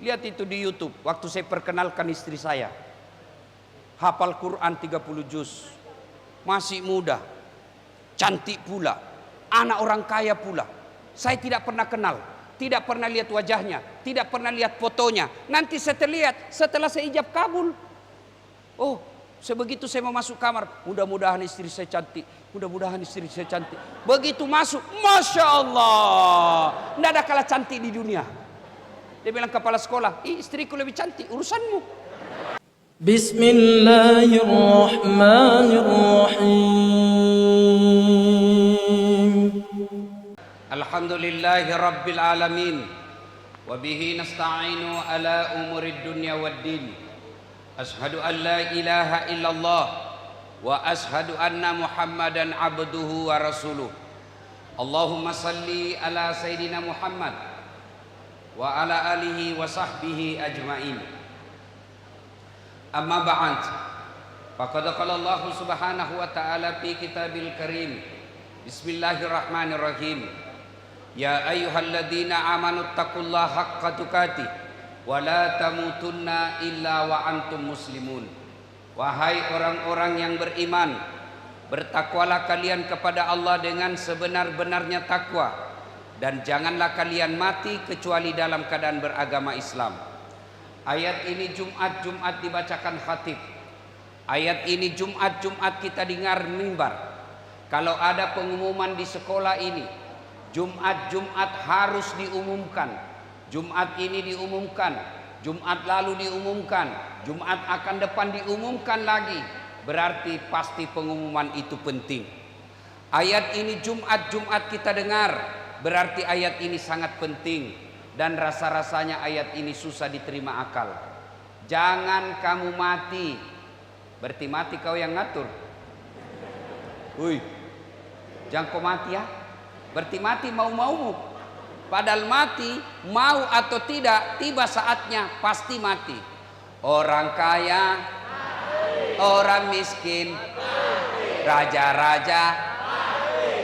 Lihat itu di YouTube. Waktu saya perkenalkan istri saya, hafal Quran 30 juz, masih muda, cantik pula, anak orang kaya pula. Saya tidak pernah kenal, tidak pernah lihat wajahnya, tidak pernah lihat fotonya. Nanti saya terlihat setelah saya ijab kabul. Oh, sebegitu saya mau masuk kamar, mudah-mudahan istri saya cantik, mudah-mudahan istri saya cantik. Begitu masuk, Masya Allah, tidak ada kalah cantik di dunia. Dia bilang kepala sekolah, istriku lebih cantik, urusanmu. Bismillahirrahmanirrahim. Alhamdulillahi Rabbil Alamin. Wabihi nasta'inu ala umurid dunya waddin. Ashhadu an la ilaha illallah wa ashhadu anna Muhammadan abduhu wa rasuluh. Allahumma salli ala Sayyidina Muhammad wa ala alihi wa sahbihi ajma'in. Amma ba'd. Faqad qala Allah subhanahu wa ta'ala fi kitabil karim. Bismillahirrahmanirrahim. Ya ayyuhalladzina amanu taqullaha haqqa tuqatih wa la tamutunna illa wa antum muslimun. Wahai orang-orang yang beriman, bertakwalah kalian kepada Allah dengan sebenar-benarnya takwa, dan janganlah kalian mati kecuali dalam keadaan beragama Islam. Ayat ini Jumat dibacakan khatib. Ayat ini Jumat kita dengar mimbar. Kalau ada pengumuman di sekolah ini, Jumat harus diumumkan. Jumat ini diumumkan, Jumat lalu diumumkan, Jumat akan depan diumumkan lagi. Berarti pasti pengumuman itu penting. Ayat ini Jumat kita dengar, berarti ayat ini sangat penting. Dan rasa-rasanya ayat ini susah diterima akal. Jangan kamu mati. Berarti mati kau yang ngatur. Woi, jangan kau mati ya. Berarti mati mau-maumu. Padahal mati, mau atau tidak, tiba saatnya pasti mati. Orang kaya, orang miskin, raja-raja,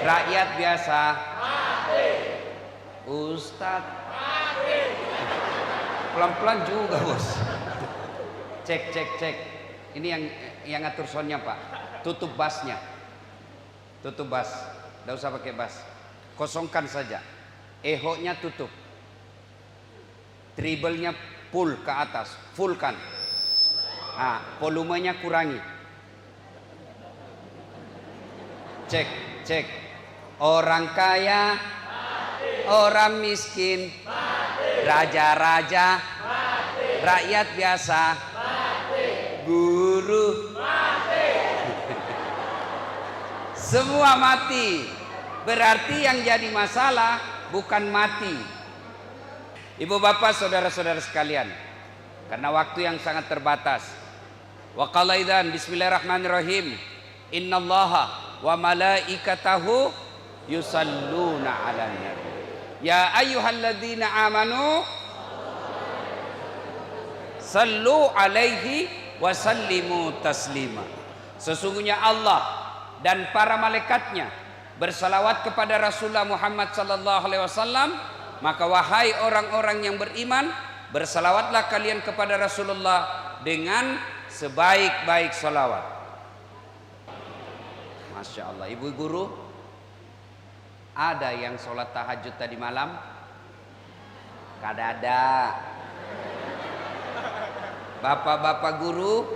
rakyat biasa, Ustadz, pelan-pelan juga bos. Cek. Ini yang ngatur soundnya pak. Tutup bassnya. Tutup bass. Tidak usah pakai bass. Kosongkan saja. Eho-nya tutup. Treble-nya full ke atas. Fullkan. Nah, volumenya kurangi. Cek. Orang kaya, orang miskin, raja-raja, rakyat biasa, guru, semua mati. Berarti yang jadi masalah bukan mati. Ibu bapak saudara-saudara sekalian, karena waktu yang sangat terbatas. Wa qala idzan bismillahirrahmanirrahim. Innallaha wa malaikatahu yusalluna 'alan nabi. Ya ayyuhalladzina amanu sallu alaihi wa sallimu taslima. Sesungguhnya Allah dan para malaikatnya bersalawat kepada Rasulullah Muhammad sallallahu alaihi wasallam. Maka wahai orang-orang yang beriman, bersalawatlah kalian kepada Rasulullah dengan sebaik-baik salawat. Masya Allah. Ibu guru, ada yang sholat tahajud tadi malam? Kada ada. Bapak-bapak guru,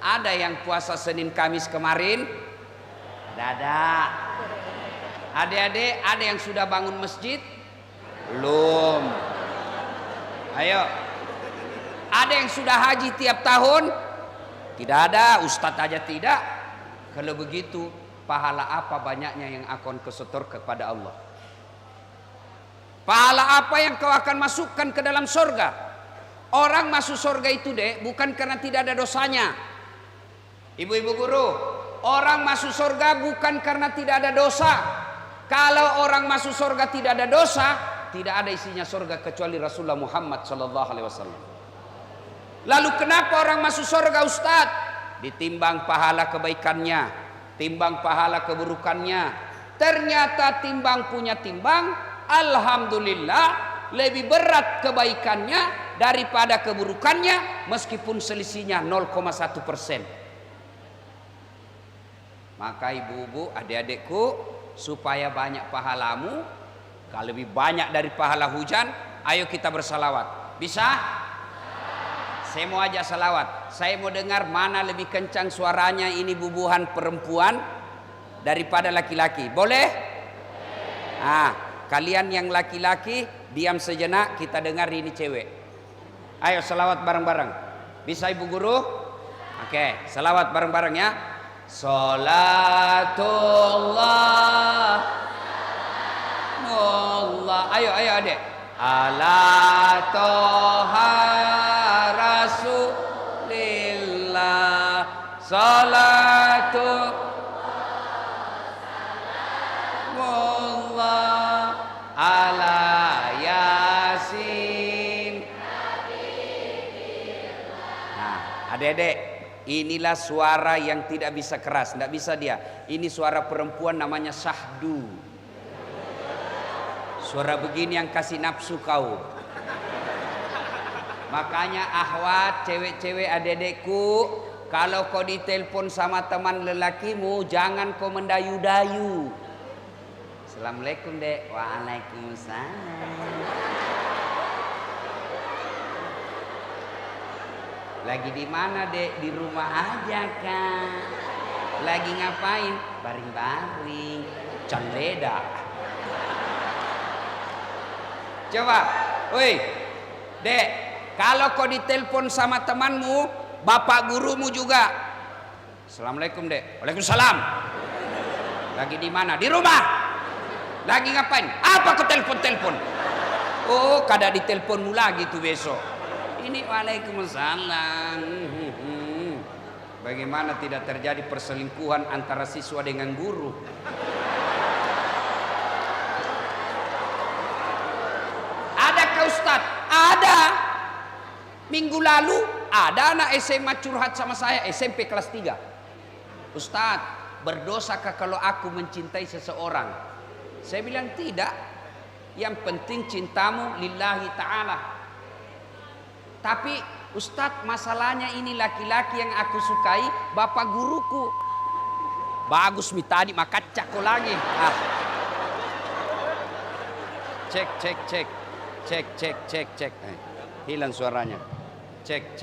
ada yang puasa Senin Kamis kemarin? Kada ada. Adik-adik, ada yang sudah bangun masjid? Belum. Ayo. Ada yang sudah haji tiap tahun? Tidak ada. Ustadz aja tidak. Kalau begitu, pahala apa banyaknya yang akan kesetor kepada Allah? Pahala apa yang kau akan masukkan ke dalam surga? Orang masuk surga itu bukan karena tidak ada dosanya. Ibu-ibu guru, orang masuk surga bukan karena tidak ada dosa. Kalau orang masuk surga tidak ada dosa, tidak ada isinya surga kecuali Rasulullah Muhammad SAW. Lalu kenapa orang masuk surga Ustaz? Ditimbang pahala kebaikannya, timbang pahala keburukannya. Ternyata timbang punya timbang, alhamdulillah lebih berat kebaikannya daripada keburukannya, meskipun selisihnya 0,1%. Maka ibu-ibu, adik-adikku, supaya banyak pahalamu, kalau lebih banyak dari pahala hujan, ayo kita bersalawat. Bisa? Saya mau ajak salawat. Saya mau dengar mana lebih kencang suaranya ini bubuhan perempuan daripada laki-laki. Boleh? Kalian yang laki-laki diam sejenak, kita dengar ini cewek. Ayo salawat bareng-bareng. Bisa ibu guru? Oke, salawat bareng-bareng ya. Salatullah Allah. Ayo adik. Ala toha rasulillah. Salatu Allah ala yasin. Nah, adik-adik, inilah suara yang tidak bisa keras, tidak bisa dia. Ini suara perempuan namanya syahdu. Suara begini yang kasih nafsu kau. Makanya ahwat, cewek-cewek adik-adikku, kalau kau ditelepon sama teman lelakimu, jangan kau mendayu-dayu. Assalamualaikum dek. Waalaikumsalam. Lagi di mana dek? Di rumah aja kan. Lagi ngapain? Baring-baring. Canleda. Coba, woi, dek, kalau kau ditelepon sama temanmu, bapak gurumu juga. Assalamualaikum dek. Waalaikumsalam. Lagi di mana? Di rumah. Lagi ngapain? Apa kau telepon-telepon? Oh, kada diteleponmu lagi tuh besok. Ini waalaikumsalam. Bagaimana tidak terjadi perselingkuhan antara siswa dengan guru? Ustadz, ada. Minggu lalu ada anak SMA curhat sama saya, SMP kelas 3. Ustadz, berdosakah kalau aku mencintai seseorang? Saya bilang tidak. Yang penting cintamu lillahi ta'ala. Tapi Ustadz, masalahnya ini laki-laki yang aku sukai bapak guruku. Bagus mi tadi makacak kau lagi. Cek. Cek. Hilang suaranya. Cek.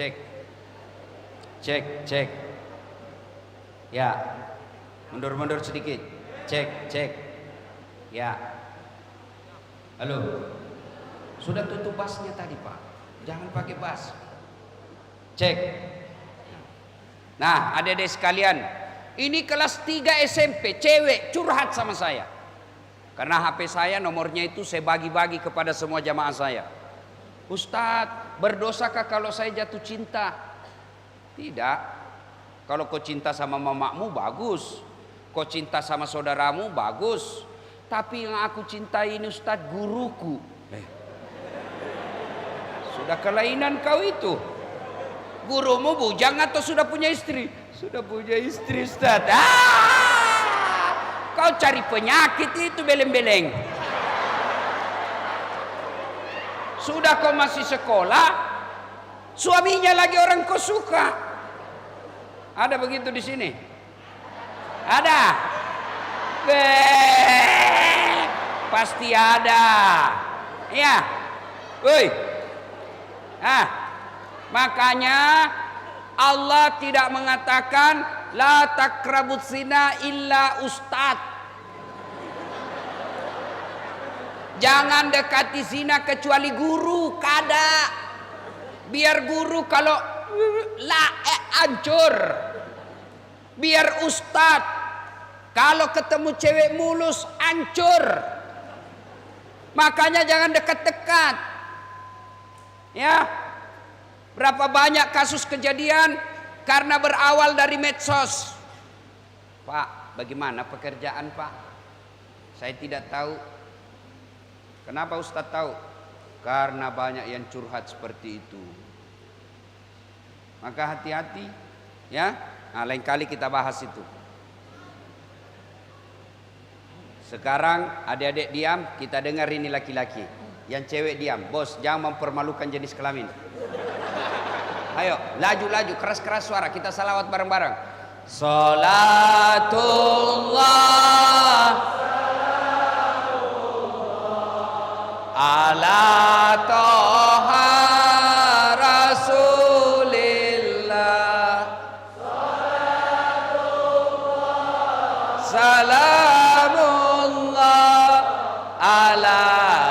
Ya. Mundur sedikit. Cek. Ya. Halo. Sudah tutup bassnya tadi, Pak. Jangan pakai bass. Cek. Nah, adik-adik sekalian, ini kelas 3 SMP, cewek curhat sama saya. Karena HP saya nomornya itu saya bagi-bagi kepada semua jamaah saya. Ustadz, berdosakah kalau saya jatuh cinta? Tidak. Kalau kau cinta sama mamamu bagus. Kau cinta sama saudaramu bagus. Tapi yang aku cintai ini Ustadz guruku. Sudah kelainan kau itu. Gurumu bujang atau sudah punya istri? Sudah punya istri Ustadz. Kau cari penyakit itu beleng-beleng. Sudah kau masih sekolah, suaminya lagi orang kau suka. Ada begitu di sini? Ada? Pasti ada. Ya. Woi. Makanya Allah tidak mengatakan la takrabut zina illa ustad. Jangan dekati zina kecuali guru, kada. Biar guru kalau hancur. Biar ustad kalau ketemu cewek mulus hancur. Makanya jangan dekat-dekat. Ya. Berapa banyak kasus kejadian karena berawal dari medsos. Pak, bagaimana pekerjaan Pak? Saya tidak tahu. Kenapa Ustadz tahu? Karena banyak yang curhat seperti itu. Maka hati-hati ya. Nah, lain kali kita bahas itu. Sekarang adik-adik diam, kita dengar ini laki-laki. Yang cewek diam. Bos, jangan mempermalukan jenis kelamin. Ayo, laju-laju, keras-keras suara. Kita salawat bareng-bareng. Salatullah ala toha rasulillah. Salamullah ala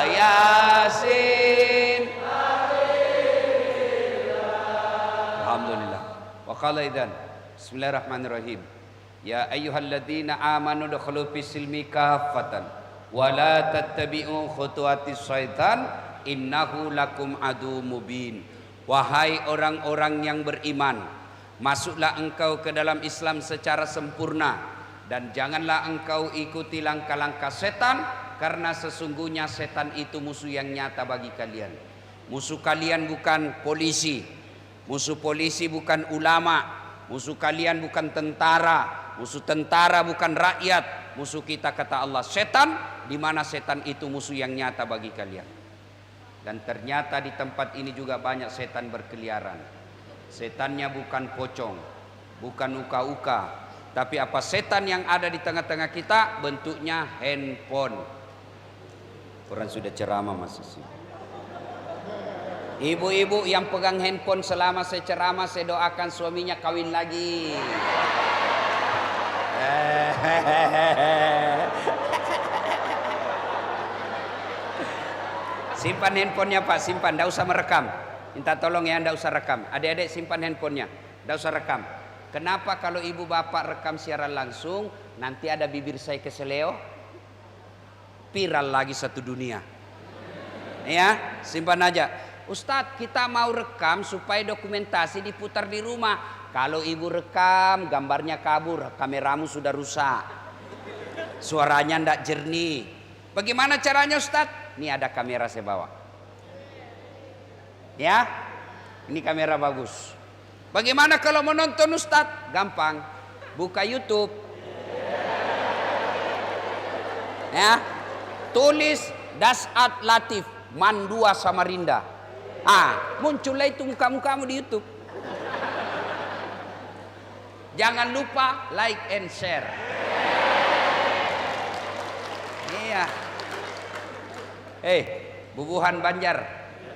yasin. Alhamdulillah. Wa qala idzan. Bismillahirrahmanirrahim. Ya ayyuhalladzina amanu dukhulu fis silmi kaffatan wa la tattabi'u khutuwatis syaitan innahu lakum adu mubin. Wahai orang-orang yang beriman, masuklah engkau ke dalam Islam secara sempurna dan janganlah engkau ikuti langkah-langkah setan, karena sesungguhnya setan itu musuh yang nyata bagi kalian. Musuh kalian bukan polisi, musuh polisi bukan ulama, musuh kalian bukan tentara, musuh tentara bukan rakyat. Musuh kita kata Allah setan, di mana setan itu musuh yang nyata bagi kalian. Dan ternyata di tempat ini juga banyak setan berkeliaran. Setannya bukan pocong, bukan uka-uka, tapi apa setan yang ada di tengah-tengah kita bentuknya handphone. Orang sudah ceramah masih sih. Ibu-ibu yang pegang handphone selama saya ceramah, saya doakan suaminya kawin lagi. Simpan handphonenya Pak, simpan, tidak usah merekam. Minta tolong ya, tidak usah rekam. Adik-adik simpan handphonenya, tidak usah rekam. Kenapa kalau ibu bapak rekam siaran langsung, nanti ada bibir saya keseleo, viral lagi satu dunia. Ya, simpan aja. Ustadz, kita mau rekam supaya dokumentasi diputar di rumah. Kalau ibu rekam, gambarnya kabur, kameramu sudah rusak, suaranya tidak jernih. Bagaimana caranya Ustadz? Ini ada kamera saya bawa. Ya, ini kamera bagus. Bagaimana kalau menonton Ustadz? Gampang, buka YouTube. Ya, tulis Dasat Latif Mandua Samarinda. Muncullah itu muka-mukamu di YouTube. Jangan lupa like and share. Iya. Bubuhan Banjar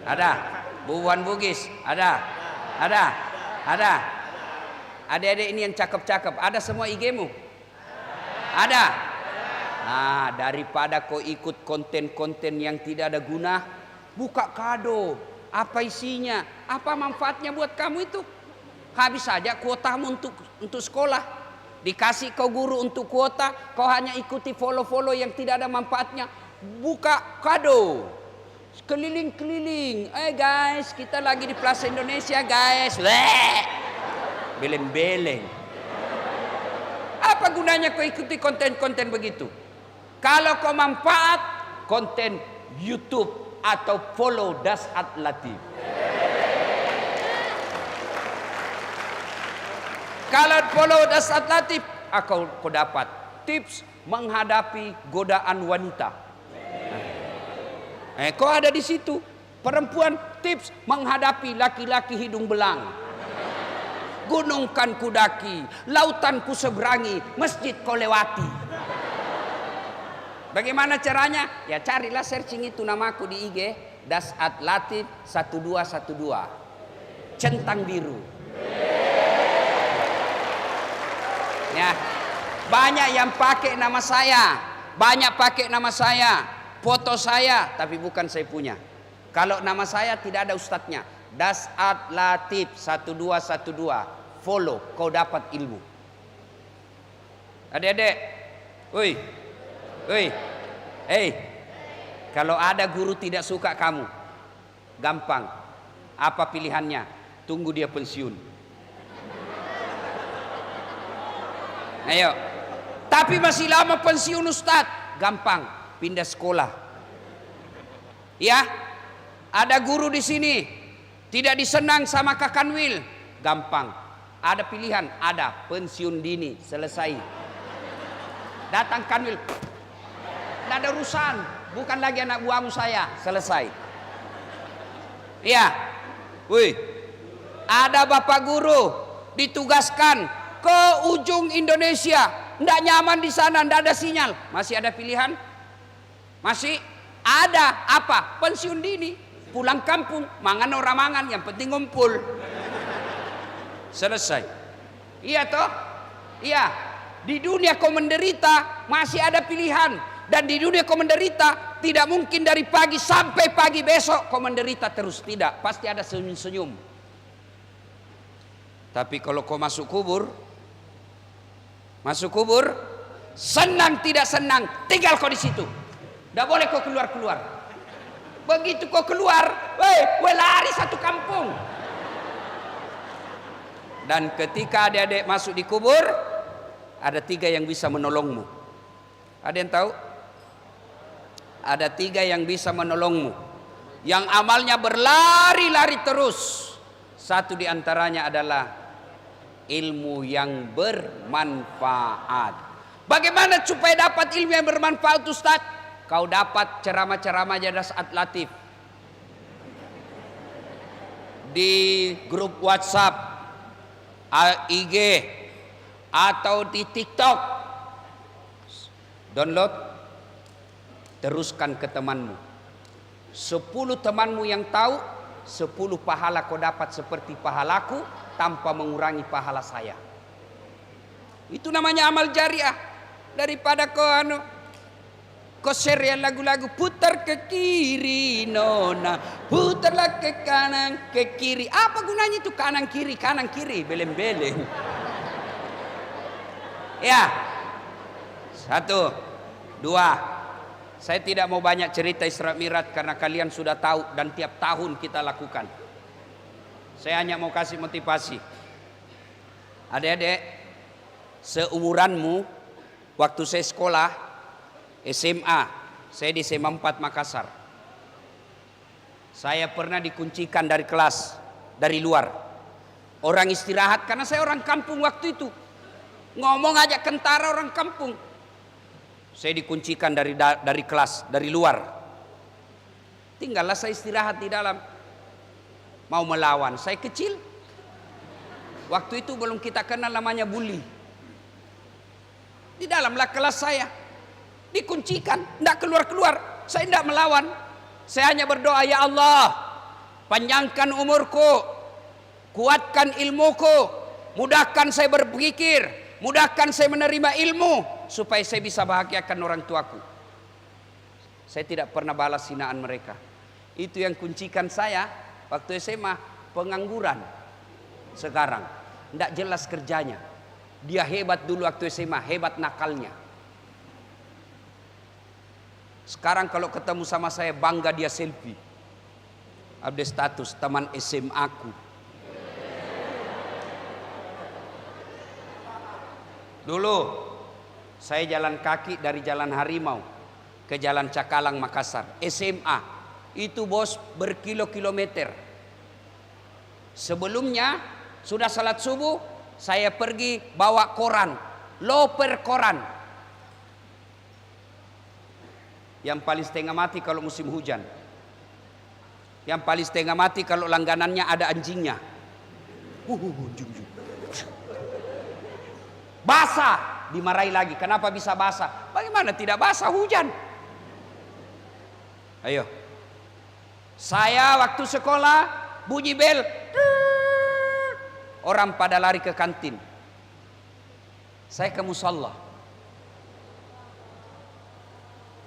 ada, Bubuhan Bugis ada. Adik-adik ini yang cakep-cakep, ada semua IG-mu? Ada. Nah, daripada kau ikut konten-konten yang tidak ada guna, buka kado. Apa isinya? Apa manfaatnya buat kamu itu? Habis saja kuotamu untuk sekolah. Dikasih kau guru untuk kuota, kau hanya ikuti follow-follow yang tidak ada manfaatnya. Buka kado, keliling-keliling. Guys, kita lagi di Plaza Indonesia guys. Beleng-beleng. Apa gunanya kau ikuti konten-konten begitu? Kalau kau manfaat konten YouTube atau follow Dasat Latif. Kalau follow Dasat Latif, kau dapat tips menghadapi godaan wanita. Kau ada di situ. Perempuan, tips menghadapi laki-laki hidung belang. Gunung kan kudaki, lautan ku seberangi, masjid kau lewati. Bagaimana caranya? Ya carilah searching itu namaku di IG, Dasat Latif 1212. Centang biru. Ya, banyak yang pakai nama saya, banyak pakai nama saya, foto saya, tapi bukan saya punya. Kalau nama saya tidak ada ustadznya. Dasat Latif 1212. Follow, kau dapat ilmu. Adik-adik, kalau ada guru tidak suka kamu, gampang. Apa pilihannya? Tunggu dia pensiun. Ayo. Tapi masih lama pensiun Ustadz. Gampang, pindah sekolah. Ya, ada guru di sini tidak disenang sama Kak Kanwil. Gampang. Ada pilihan, ada pensiun dini, selesai. Datang Kanwil, tidak ada urusan, bukan lagi anak buahmu saya. Selesai. Iya. Wih. Ada bapak guru ditugaskan ke ujung Indonesia. Nggak nyaman di sana, nggak ada sinyal. Masih ada pilihan? Masih ada apa? Pensiun dini, pulang kampung, mangan orang mangan, yang penting ngumpul. Selesai. Iya toh? Iya. Di dunia kau menderita masih ada pilihan, dan di dunia kau menderita tidak mungkin dari pagi sampai pagi besok kau menderita terus, tidak. Pasti ada senyum-senyum. Tapi kalau kau masuk kubur, senang tidak senang, tinggal kau di situ. Tidak boleh kau keluar-keluar. Begitu kau keluar, weh lari satu kampung. Dan ketika adik-adik masuk di kubur, ada 3 yang bisa menolongmu. Ada yang tahu? Ada 3 yang bisa menolongmu, yang amalnya berlari-lari terus. Satu di antaranya adalah ilmu yang bermanfaat. Bagaimana supaya dapat ilmu yang bermanfaat, Ustaz? Kau dapat ceramah-ceramah Jadas At-Latif di grup WhatsApp, IG, atau di TikTok. Download, teruskan ke temanmu. 10 temanmu yang tahu, 10 pahala kau dapat seperti pahalaku tanpa mengurangi pahala saya. Itu namanya amal jariah. Daripada kau share lagu-lagu, putar ke kiri nona, putarlah ke kanan ke kiri. Apa gunanya itu kanan kiri beleng-beleng. Ya. 1, 2. Saya tidak mau banyak cerita Isra Mi'raj karena kalian sudah tahu dan tiap tahun kita lakukan. Saya hanya mau kasih motivasi. Adik-adik, seumuranmu, waktu saya sekolah SMA, saya di SMA 4 Makassar. Saya pernah dikuncikan dari kelas, dari luar. Orang istirahat, karena saya orang kampung waktu itu. Ngomong aja kentara orang kampung. Saya dikuncikan dari kelas, dari luar. Tinggallah saya istirahat di dalam. Mau melawan, saya kecil. Waktu itu belum kita kenal namanya bully. Di dalamlah kelas saya. Dikuncikan, tidak keluar-keluar. Saya tidak melawan. Saya hanya berdoa, ya Allah, panjangkan umurku, kuatkan ilmuku, mudahkan saya berpikir, mudahkan saya menerima ilmu, supaya saya bisa bahagiakan orang tuaku. Saya tidak pernah balas hinaan mereka. Itu yang kuncikan saya waktu SMA, pengangguran. Sekarang tidak jelas kerjanya. Dia hebat dulu waktu SMA, hebat nakalnya. Sekarang kalau ketemu sama saya, bangga dia selfie. Update status teman SMA aku. Dulu saya jalan kaki dari Jalan Harimau ke Jalan Cakalang Makassar. SMA itu bos berkilo-kilometer. Sebelumnya sudah salat subuh, saya pergi bawa koran, loper koran. Yang paling setengah mati kalau musim hujan. Yang paling setengah mati kalau langganannya ada anjingnya. Basah, dimarahi lagi. Kenapa bisa basah? Bagaimana tidak basah hujan? Ayo. Saya waktu sekolah bunyi bel, orang pada lari ke kantin. Saya ke musalla.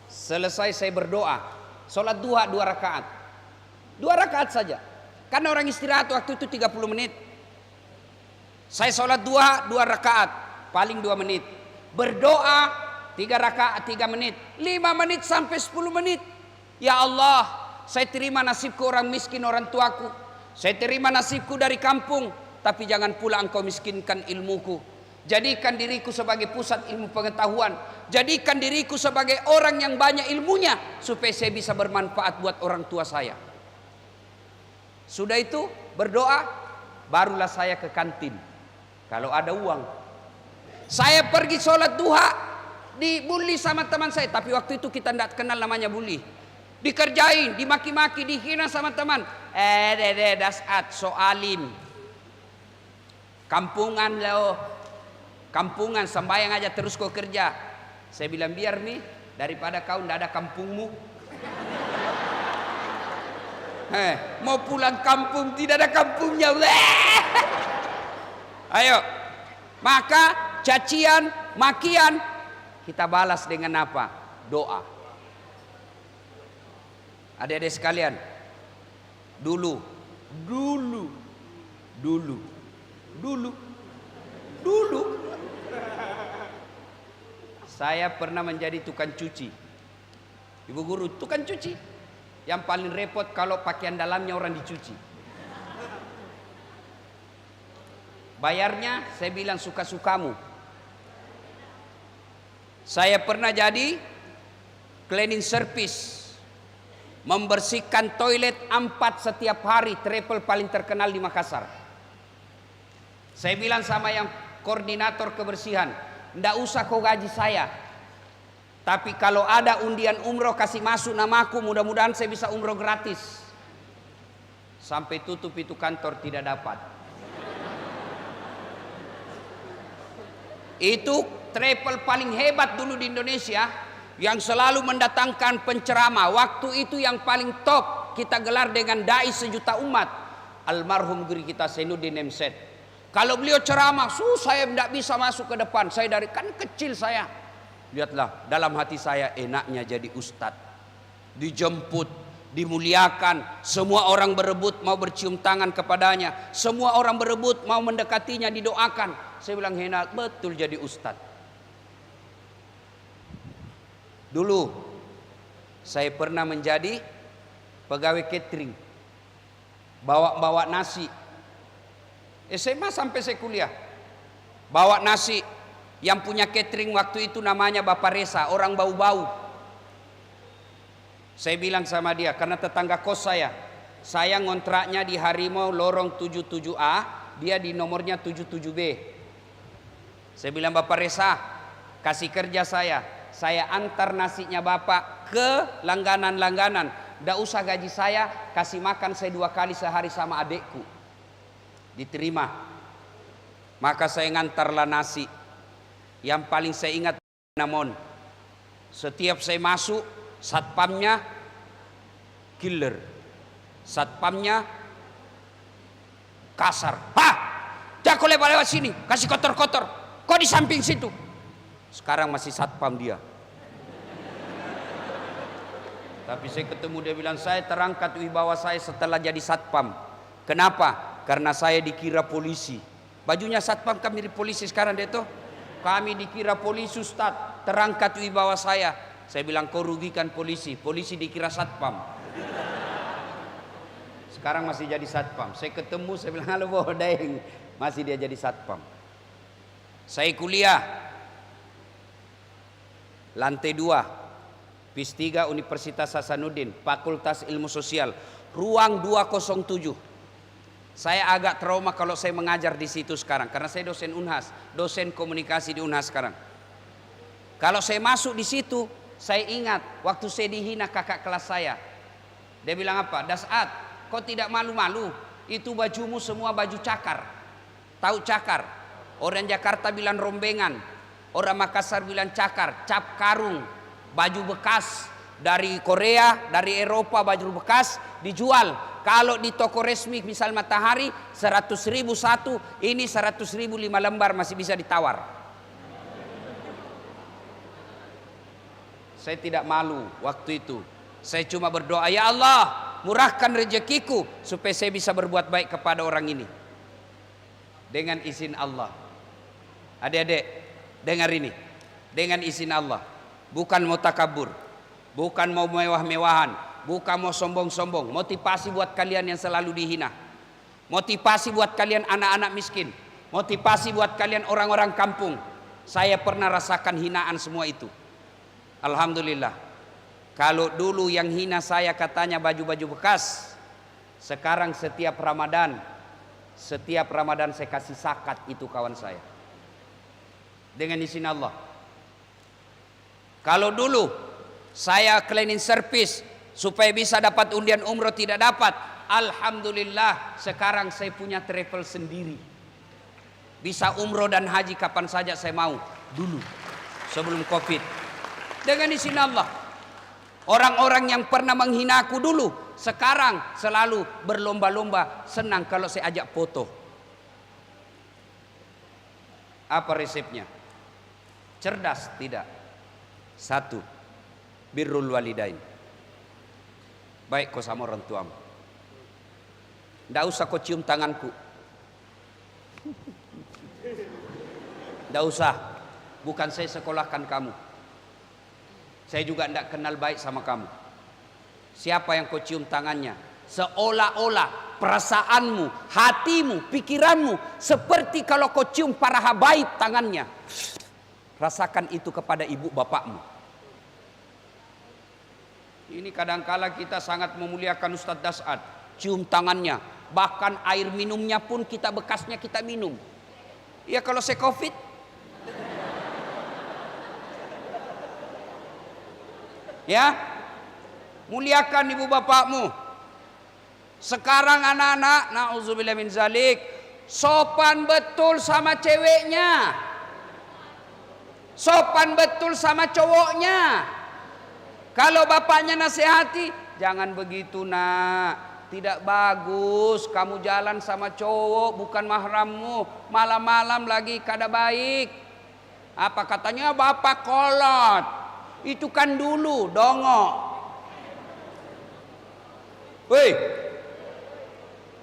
Selesai saya berdoa, sholat duha 2 rakaat. 2 rakaat saja. Karena orang istirahat waktu itu 30 menit. Saya sholat duha 2 rakaat, paling 2 menit. Berdoa 3 rakaat 3 menit, 5 menit sampai 10 menit. Ya Allah, saya terima nasibku orang miskin orang tuaku. Saya terima nasibku dari kampung, tapi jangan pula engkau miskinkan ilmuku. Jadikan diriku sebagai pusat ilmu pengetahuan. Jadikan diriku sebagai orang yang banyak ilmunya, supaya saya bisa bermanfaat buat orang tua saya. Sudah itu berdoa, barulah saya ke kantin. Kalau ada uang, saya pergi sholat duha, dibully sama teman saya, tapi waktu itu kita tidak kenal namanya bully. Dikerjain, dimaki-maki, dihina sama teman. Dasat so alim. Kampungan lo, kampungan sembahyang aja terus kau kerja. Saya bilang biar nih, daripada kau tidak ada kampungmu. Mau pulang kampung tidak ada kampungnya. Ayo, maka cacian, makian kita balas dengan apa? Doa. Adik-adik sekalian, dulu saya pernah menjadi tukang cuci. Ibu guru, tukang cuci. Yang paling repot kalau pakaian dalamnya orang dicuci. Bayarnya saya bilang suka-sukamu. Saya pernah jadi cleaning service, membersihkan toilet 4 setiap hari, travel paling terkenal di Makassar. Saya bilang sama yang koordinator kebersihan, ndak usah kau gaji saya, tapi kalau ada undian umroh kasih masuk namaku, mudah-mudahan saya bisa umroh gratis. Sampai tutup itu kantor tidak dapat. Itu travel paling hebat dulu di Indonesia, yang selalu mendatangkan penceramah. Waktu itu yang paling top kita gelar dengan dai sejuta umat, almarhum guru kita Zainuddin Emset. Kalau beliau ceramah, saya tidak bisa masuk ke depan. Saya dari kan kecil saya. Lihatlah dalam hati saya, enaknya jadi ustadz. Dijemput, dimuliakan, semua orang berebut mau bercium tangan kepadanya, semua orang berebut mau mendekatinya, didoakan. Saya bilang enak betul jadi ustadz. Dulu saya pernah menjadi pegawai catering, bawa nasi. SMA sampai saya kuliah, bawa nasi. Yang punya catering waktu itu namanya Bapak Resa, orang bau-bau. Saya bilang sama dia, karena tetangga kos saya ngontraknya di Harimau lorong 77A, dia di nomornya 77B. Saya bilang, Bapak Resa, kasih kerja saya antar nasinya Bapak ke langganan-langganan. Nggak usah gaji saya, kasih makan saya 2 kali sehari sama adekku. Diterima. Maka saya ngantarlah nasi. Yang paling saya ingat namun, setiap saya masuk, satpamnya killer, satpamnya kasar. Jangan kau lewat sini, kasih kotor-kotor. Kau di samping situ. Sekarang masih satpam dia. Tapi saya ketemu dia bilang, saya terangkat wibawa saya setelah jadi satpam. Kenapa? Karena saya dikira polisi. Bajunya satpam kan mirip polisi sekarang dia tuh. Kami dikira polisi Ustaz, terangkat wibawa saya. Saya bilang, kau rugikan polisi dikira satpam. Sekarang masih jadi satpam. Saya ketemu, saya bilang, halo Bodeng, masih dia jadi satpam. Saya kuliah lantai 2, PIS 3 Universitas Hasanuddin, Fakultas Ilmu Sosial, ruang 207. Saya agak trauma kalau saya mengajar di situ sekarang, karena saya dosen Unhas, dosen komunikasi di Unhas sekarang. Kalau saya masuk di situ, saya ingat waktu saya dihina kakak kelas saya. Dia bilang apa? Dasat, kau tidak malu-malu? Itu bajumu semua baju cakar. Tahu cakar? Orang Jakarta bilang rombengan, orang Makassar bilang cakar, cap karung, baju bekas dari Korea, dari Eropa, baju bekas dijual. Kalau di toko resmi misal Matahari 100.000 satu, ini 100.000 5 lembar masih bisa ditawar. Saya tidak malu waktu itu. Saya cuma berdoa, ya Allah, murahkan rezekiku supaya saya bisa berbuat baik kepada orang ini. Dengan izin Allah. Adik-adik, dengar ini. Dengan izin Allah. Bukan mau takabur, bukan mau mewah-mewahan, bukan mau sombong-sombong. Motivasi buat kalian yang selalu dihina, motivasi buat kalian anak-anak miskin, motivasi buat kalian orang-orang kampung. Saya pernah rasakan hinaan semua itu. Alhamdulillah. Kalau dulu yang hina saya katanya baju-baju bekas, sekarang setiap Ramadan saya kasih zakat itu kawan saya. Dengan izin Allah. Kalau dulu saya cleaning service supaya bisa dapat undian umroh tidak dapat, alhamdulillah sekarang saya punya travel sendiri. Bisa umroh dan haji kapan saja saya mau. Dulu sebelum Covid. Dengan izin Allah. Orang-orang yang pernah menghina aku dulu, sekarang selalu berlomba-lomba senang kalau saya ajak foto. Apa resepnya? Cerdas? Tidak. Satu, birrul walidain. Baik kau sama orang tuamu. Tidak usah kau cium tanganku. Tidak usah. Bukan saya sekolahkan kamu. Saya juga tidak kenal baik sama kamu. Siapa yang kau cium tangannya? Seolah-olah perasaanmu, hatimu, pikiranmu seperti kalau kau cium para habaib tangannya. Rasakan itu kepada ibu bapakmu. Ini kadangkala kita sangat memuliakan Ustadz Das'ad. Cium tangannya. Bahkan air minumnya pun kita bekasnya kita minum. Ya kalau saya Covid. Ya, muliakan ibu bapakmu. Sekarang anak-anak, na'udzubillah min zalik, sopan betul sama ceweknya, sopan betul sama cowoknya. Kalau bapaknya nasihati, jangan begitu nak, tidak bagus. Kamu jalan sama cowok bukan mahrammu, malam-malam lagi kada baik. Apa katanya? Bapak kolot. Itu kan dulu dongok. Woi,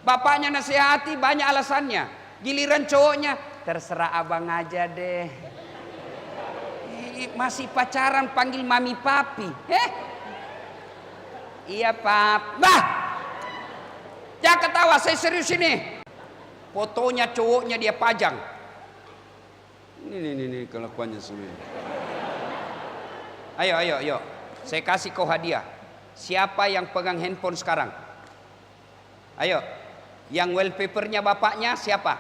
bapaknya nasihati banyak alasannya. Giliran cowoknya, terserah abang aja deh. Masih pacaran panggil mami papi. Iya pap. Bah, jangan ketawa, saya serius ini. Fotonya cowoknya dia pajang. Ini kelakuannya semua. Ayo. Saya kasih kau hadiah. Siapa yang pegang handphone sekarang? Ayo. Yang wallpapernya bapaknya siapa?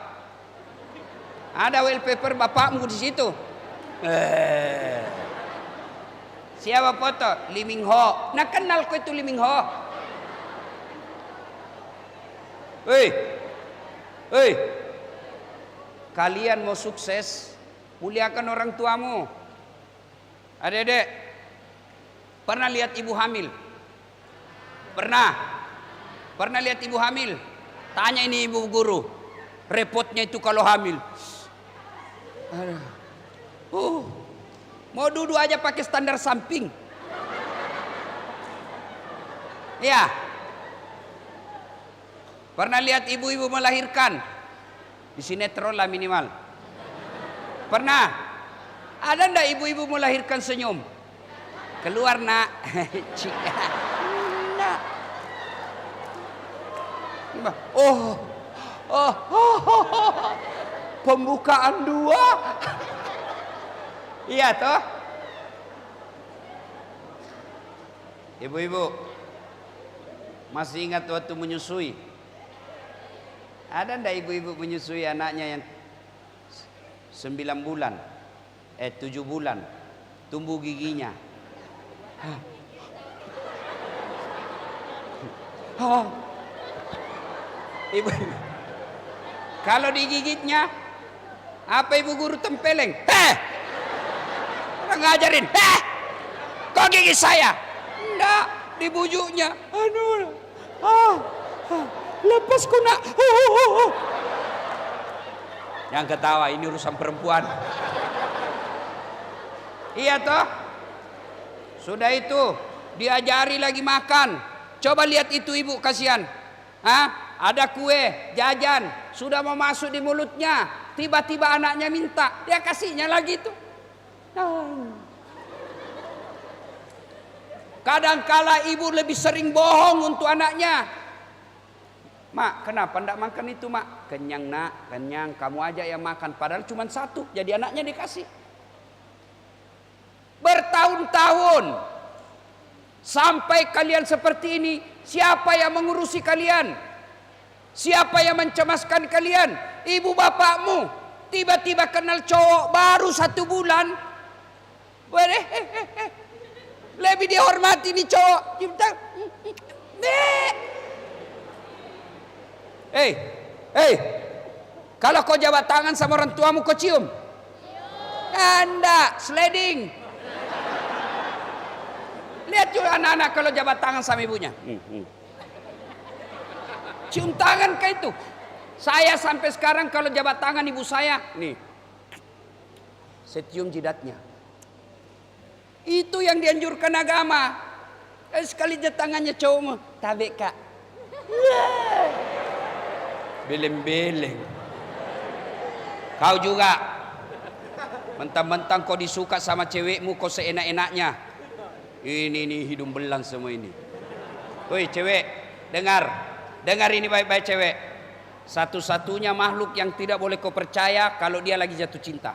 Ada wallpaper bapakmu di situ. Siapa foto? Lee Min Ho. Nah kenal kau itu Lee Min Ho. Hei. Kalian mau sukses, muliakan orang tuamu. Adik-adik, pernah lihat ibu hamil? Pernah lihat ibu hamil? Tanya ini ibu guru. Repotnya itu kalau hamil. Mau duduk aja pakai standar samping. Ya. Pernah lihat ibu-ibu melahirkan? Di sinetron lah minimal. Pernah? Ada ndak ibu-ibu melahirkan senyum? Keluar nak. Nak. Oh. Pembukaan 2. Iya toh? Ibu-ibu masih ingat waktu menyusui? Ada ndak ibu-ibu menyusui anaknya yang 9 bulan? 7 bulan tumbuh giginya. Ibu, kalau digigitnya apa ibu guru tempeleng? Orang ngajarin, kok gigit saya? Enggak, dibujuknya. Lepas ku nak. Yang ketawa ini urusan perempuan. Iya toh? Sudah itu diajari lagi makan. Coba lihat itu ibu kasihan. Ada kue, jajan, sudah mau masuk di mulutnya, tiba-tiba anaknya minta, dia kasihnya lagi tuh. Kadangkala ibu lebih sering bohong untuk anaknya. Mak, kenapa ndak makan itu mak? Kenyang nak, kenyang. Kamu aja yang makan. Padahal cuma satu. Jadi anaknya dikasih. Bertahun-tahun sampai kalian seperti ini, siapa yang mengurusi kalian? Siapa yang mencemaskan kalian? Ibu bapakmu. Tiba-tiba kenal cowok baru 1 bulan, Weh, lebih dihormati nih cowok. Hei, kalau kau jabat tangan sama orang tuamu kau cium? Anda sliding. Lihat juga anak-anak kalau jabat tangan sama ibunya. Cium tangan kayak itu. Saya sampai sekarang kalau jabat tangan ibu saya, nih, saya cium jidatnya. Itu yang dianjurkan agama. Sekali jabat tangannya cowokmu, tabek kak. Beleng-beleng. Kau juga. Mentang-mentang kau disuka sama cewekmu, kau seenak-enaknya. Ini nih hidung belang semua ini. Woi cewek, dengar ini baik-baik cewek. Satu-satunya makhluk yang tidak boleh kau percaya kalau dia lagi jatuh cinta.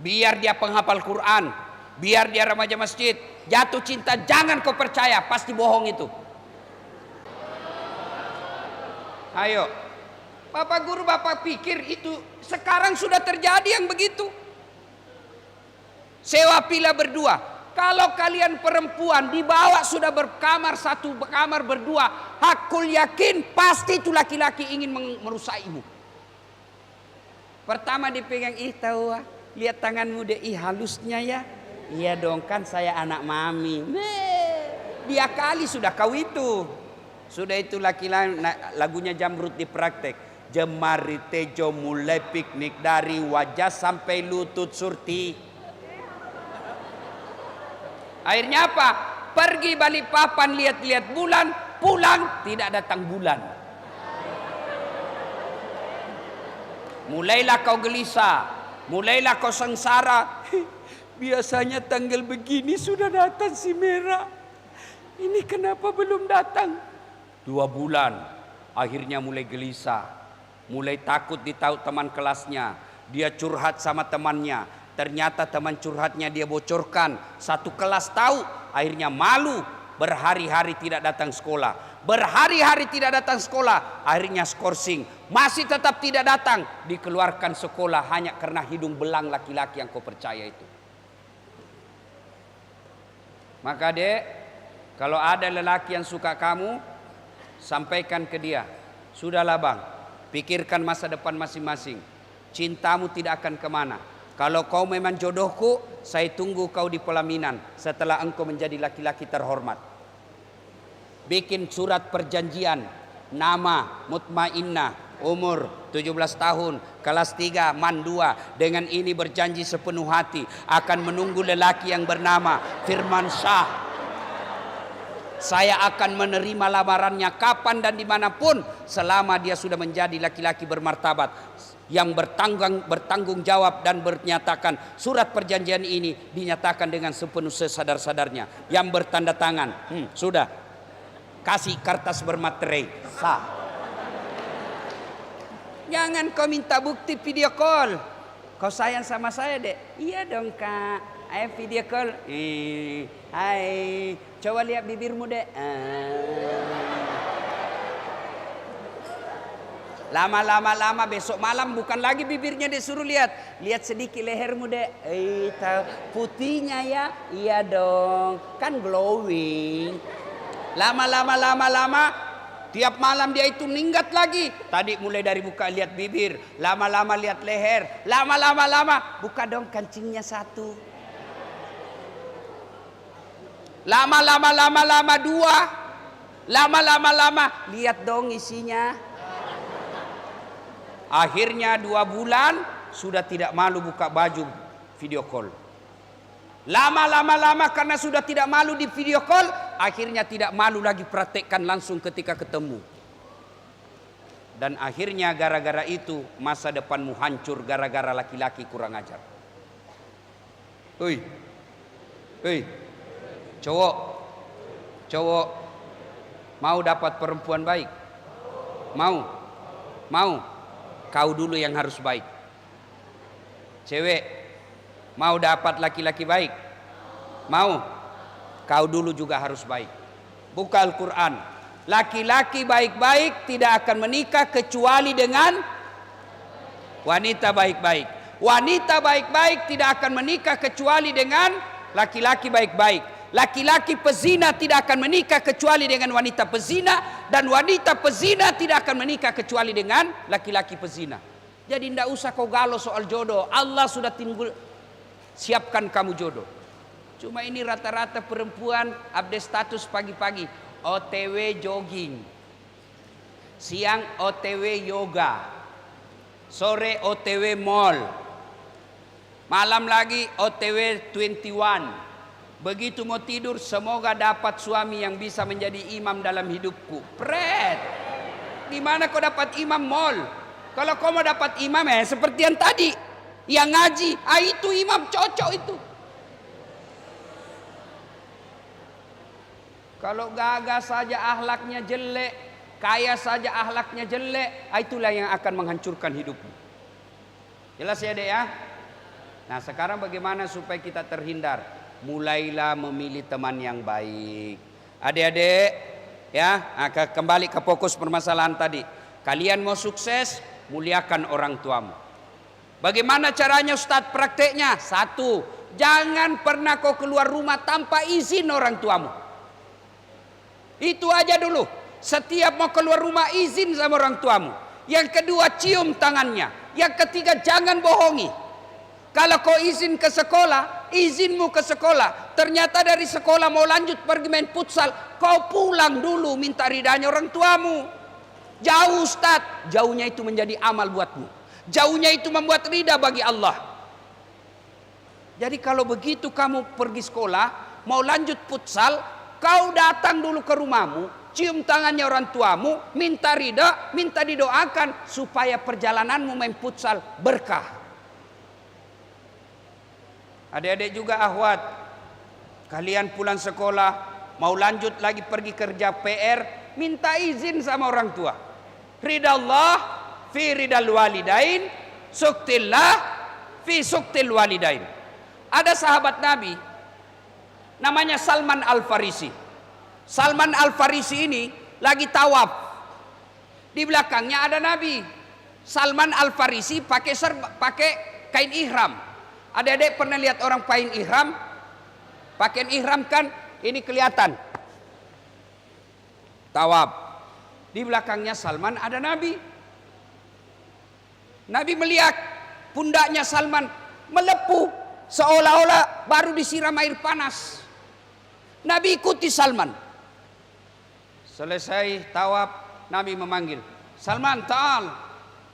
Biar dia penghafal Quran, biar dia remaja masjid, jatuh cinta jangan kau percaya, pasti bohong itu. Ayo, Bapak guru, Bapak pikir itu sekarang sudah terjadi yang begitu? Sewa pila berdua. Kalau kalian perempuan dibawa sudah berkamar, satu kamar berdua, hakul yakin pasti itu laki-laki ingin merusakmu. Pertama dipegang, tahu lihat tanganmu deh, halusnya ya. Iya dong, kan saya anak mami. Dia kali sudah kau itu. Sudah itu laki-laki lagunya Jamrut dipraktek. Jemari tejo mulai piknik dari wajah sampai lutut surti. Akhirnya apa? Pergi Balikpapan lihat-lihat bulan, pulang tidak datang bulan. Mulailah kau gelisah, mulailah kau sengsara. Biasanya tanggal begini sudah datang si merah. Ini kenapa belum datang? 2 bulan. Akhirnya mulai gelisah, mulai takut ditahu teman kelasnya. Dia curhat sama temannya. Ternyata teman curhatnya dia bocorkan. Satu kelas tahu. Akhirnya malu. Berhari-hari tidak datang sekolah. Berhari-hari tidak datang sekolah. Akhirnya skorsing. Masih tetap tidak datang. Dikeluarkan sekolah hanya karena hidung belang laki-laki yang kau percaya itu. Maka dek, kalau ada lelaki yang suka kamu, sampaikan ke dia. Sudahlah bang, pikirkan masa depan masing-masing. Cintamu tidak akan kemana. Kalau kau memang jodohku, saya tunggu kau di pelaminan setelah engkau menjadi laki-laki terhormat. Bikin surat perjanjian, nama mutmainnah, umur 17 tahun, kelas 3, man 2. Dengan ini berjanji sepenuh hati akan menunggu lelaki yang bernama Firman Shah. Saya akan menerima lamarannya kapan dan dimanapun selama dia sudah menjadi laki-laki bermartabat yang bertanggung jawab dan bernyatakan surat perjanjian ini dinyatakan dengan sepenuh sesadar-sadarnya yang bertanda tangan. Sudah kasih kertas bermaterai sah. Jangan kau minta bukti video call. Kau sayang sama saya dek? Iya dong kak. Ayo video call. Hai, coba lihat bibirmu dek. Lama besok malam bukan lagi bibirnya dek, suruh lihat. Lihat sedikit lehermu dek. Putihnya ya? Iya dong. Kan glowing. Lama. Tiap malam dia itu ninggat lagi. Tadi mulai dari buka lihat bibir. Lama lihat leher. Lama. Buka dong kancingnya satu. Lama 2. Lama. Lihat dong isinya. Akhirnya 2 bulan sudah tidak malu buka baju video call. Lama karena sudah tidak malu di video call, akhirnya tidak malu lagi praktekkan langsung ketika ketemu. Dan akhirnya gara-gara itu masa depanmu hancur gara-gara laki-laki kurang ajar. Hei, cowok mau dapat perempuan baik? Mau? Kau dulu yang harus baik. Cewek mau dapat laki-laki baik? Mau? Kau dulu juga harus baik. Buka Al-Quran. Laki-laki baik-baik tidak akan menikah kecuali dengan wanita baik-baik. Wanita baik-baik tidak akan menikah kecuali dengan laki-laki baik-baik. Laki-laki pezina tidak akan menikah kecuali dengan wanita pezina, dan wanita pezina tidak akan menikah kecuali dengan laki-laki pezina. Jadi tidak usah kau galau soal jodoh. Allah sudah siapkan kamu jodoh. Cuma ini rata-rata perempuan update status pagi-pagi, OTW jogging, siang OTW yoga, sore OTW mall, malam lagi OTW 21. Begitu mau tidur, semoga dapat suami yang bisa menjadi imam dalam hidupku. Pret, di mana kau dapat imam mall? Kalau kau mau dapat imam seperti yang tadi, yang ngaji, itu imam cocok itu. Kalau gagah saja akhlaknya jelek, kaya saja akhlaknya jelek, itulah yang akan menghancurkan hidupmu. Jelas ya dek ya? Nah sekarang bagaimana supaya kita terhindar? Mulailah memilih teman yang baik. Adik-adik ya, kembali ke fokus permasalahan tadi. Kalian mau sukses, muliakan orang tuamu. Bagaimana caranya Ustadz prakteknya? 1, jangan pernah kau keluar rumah tanpa izin orang tuamu. Itu aja dulu. Setiap mau keluar rumah izin sama orang tuamu. Yang kedua, cium tangannya. Yang ketiga, jangan bohongi. Kalau kau izin ke sekolah, izinmu ke sekolah, ternyata dari sekolah mau lanjut pergi main futsal, kau pulang dulu minta ridanya orang tuamu. Jauh Ustaz, jauhnya itu menjadi amal buatmu. Jauhnya itu membuat ridha bagi Allah. Jadi kalau begitu kamu pergi sekolah, mau lanjut futsal, kau datang dulu ke rumahmu, cium tangannya orang tuamu, minta ridha, minta didoakan supaya perjalananmu main futsal berkah. Adik-adik juga akhwat, kalian pulang sekolah, mau lanjut lagi pergi kerja PR, minta izin sama orang tua. Ridha Allah fi ridal walidain, suktillah fi suktil walidain. Ada sahabat Nabi namanya Salman Al-Farisi. Salman Al-Farisi ini lagi tawaf. Di belakangnya ada Nabi. Salman Al-Farisi pakai kain ihram. Adik-adik pernah lihat orang pakai ihram? Pakaian ihram kan ini kelihatan. Tawaf. Di belakangnya Salman ada Nabi. Nabi melihat pundaknya Salman melepuh seolah-olah baru disiram air panas. Nabi ikuti Salman. Selesai tawaf, Nabi memanggil, Salman, ta'al.